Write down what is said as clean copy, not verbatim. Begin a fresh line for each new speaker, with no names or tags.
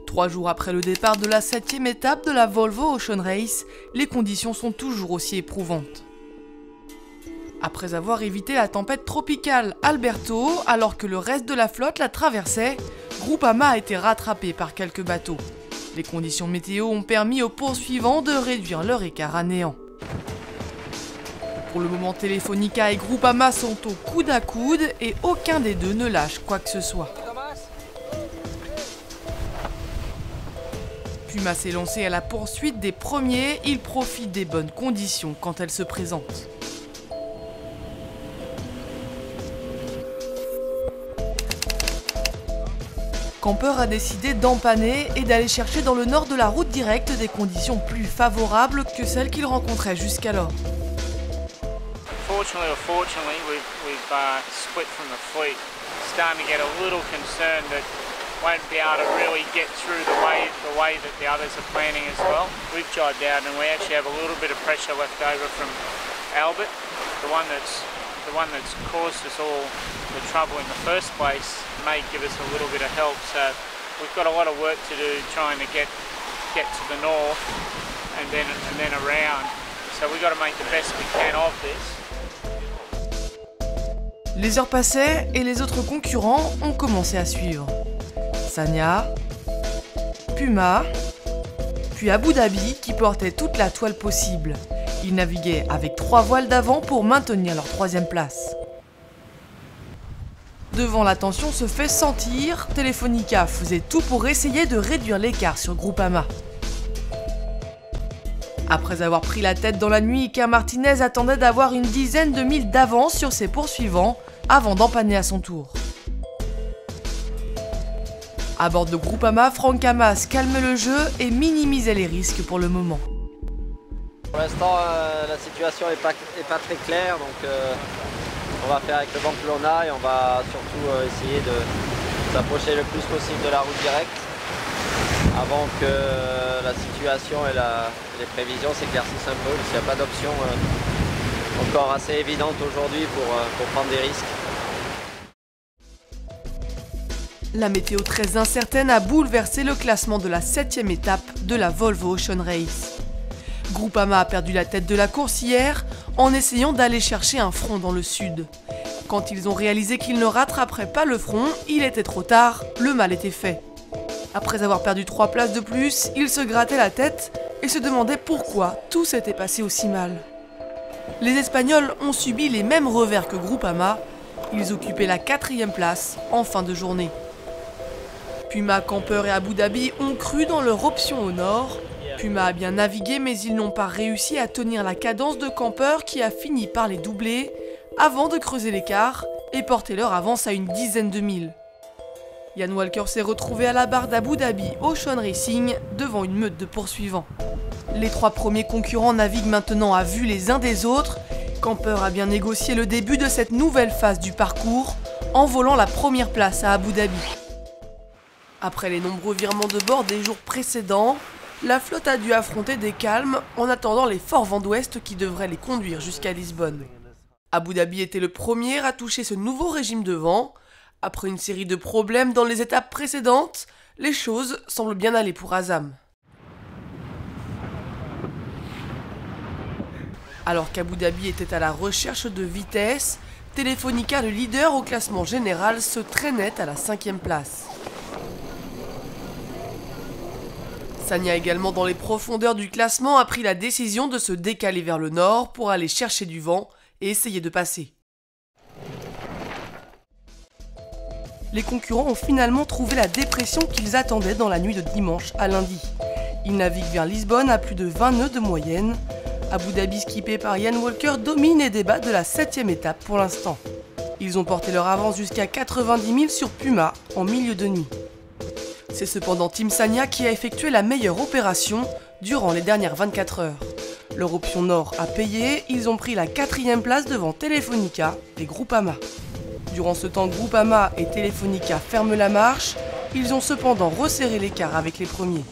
Trois jours après le départ de la 7e étape de la Volvo Ocean Race, les conditions sont toujours aussi éprouvantes. Après avoir évité la tempête tropicale Alberto, alors que le reste de la flotte la traversait, Groupama a été rattrapé par quelques bateaux. Les conditions météo ont permis aux poursuivants de réduire leur écart à néant. Pour le moment, Telefonica et Groupama sont au coude à coude et aucun des deux ne lâche quoi que ce soit. Puma s'est lancé à la poursuite des premiers, il profite des bonnes conditions quand elles se présentent. Camper a décidé d'empanner et d'aller chercher dans le nord de la route directe des conditions plus favorables que celles qu'il rencontrait jusqu'alors.
Fortunately or fortunately, we've split from the fleet. Starting to get a little concerned that won't be able to really get through the way that the others are planning as well. We've jibed out and we actually have a little bit of pressure left over from Albert, the one that's caused us all the trouble in the first place, may give us a little bit of help. So we've got a lot of work to do trying to get to the north and then around. So we've got to make the best we can of this.
Les heures passaient et les autres concurrents ont commencé à suivre. Sanya, Puma, puis Abu Dhabi qui portait toute la toile possible. Ils naviguaient avec 3 voiles d'avant pour maintenir leur 3e place. Devant la tension se fait sentir, Telefonica faisait tout pour essayer de réduire l'écart sur Groupama. Après avoir pris la tête dans la nuit, Iker Martinez attendait d'avoir une dizaine de milles d'avance sur ses poursuivants avant d'empanner à son tour. À bord de Groupama, Franck Hamas calme le jeu et minimisait les risques pour le moment.
Pour l'instant, la situation n'est pas très claire, donc on va faire avec le vent que l'on a et on va surtout essayer de s'approcher le plus possible de la route directe avant que la situation et les prévisions s'éclaircissent un peu, parce qu'il n'y a pas d'option encore assez évidente aujourd'hui pour prendre des risques.
La météo très incertaine a bouleversé le classement de la 7e étape de la Volvo Ocean Race. Groupama a perdu la tête de la course hier en essayant d'aller chercher un front dans le sud. Quand ils ont réalisé qu'ils ne rattraperaient pas le front, il était trop tard, le mal était fait. Après avoir perdu 3 places de plus, ils se grattaient la tête et se demandaient pourquoi tout s'était passé aussi mal. Les Espagnols ont subi les mêmes revers que Groupama, ils occupaient la 4e place en fin de journée. Puma, Camper et Abu Dhabi ont cru dans leur option au nord. Puma a bien navigué mais ils n'ont pas réussi à tenir la cadence de Camper qui a fini par les doubler avant de creuser l'écart et porter leur avance à une dizaine de milles. Ian Walker s'est retrouvé à la barre d'Abu Dhabi Ocean Racing devant une meute de poursuivants. Les 3 premiers concurrents naviguent maintenant à vue les uns des autres. Camper a bien négocié le début de cette nouvelle phase du parcours en volant la première place à Abu Dhabi. Après les nombreux virements de bord des jours précédents, la flotte a dû affronter des calmes en attendant les forts vents d'ouest qui devraient les conduire jusqu'à Lisbonne. Abu Dhabi était le premier à toucher ce nouveau régime de vent. Après une série de problèmes dans les étapes précédentes, les choses semblent bien aller pour Azam. Alors qu'Abu Dhabi était à la recherche de vitesse, Telefonica, le leader au classement général, se traînait à la 5e place. Sanya également dans les profondeurs du classement a pris la décision de se décaler vers le nord pour aller chercher du vent et essayer de passer. Les concurrents ont finalement trouvé la dépression qu'ils attendaient dans la nuit de dimanche à lundi. Ils naviguent vers Lisbonne à plus de 20 nœuds de moyenne. Abu Dhabi, skippé par Ian Walker, domine et débat de la 7e étape pour l'instant. Ils ont porté leur avance jusqu'à 90 milles sur Puma en milieu de nuit. C'est cependant Team Sanya qui a effectué la meilleure opération durant les dernières 24 heures. Leur option nord a payé, ils ont pris la 4e place devant Telefonica et Groupama. Durant ce temps, Groupama et Telefonica ferment la marche, ils ont cependant resserré l'écart avec les premiers.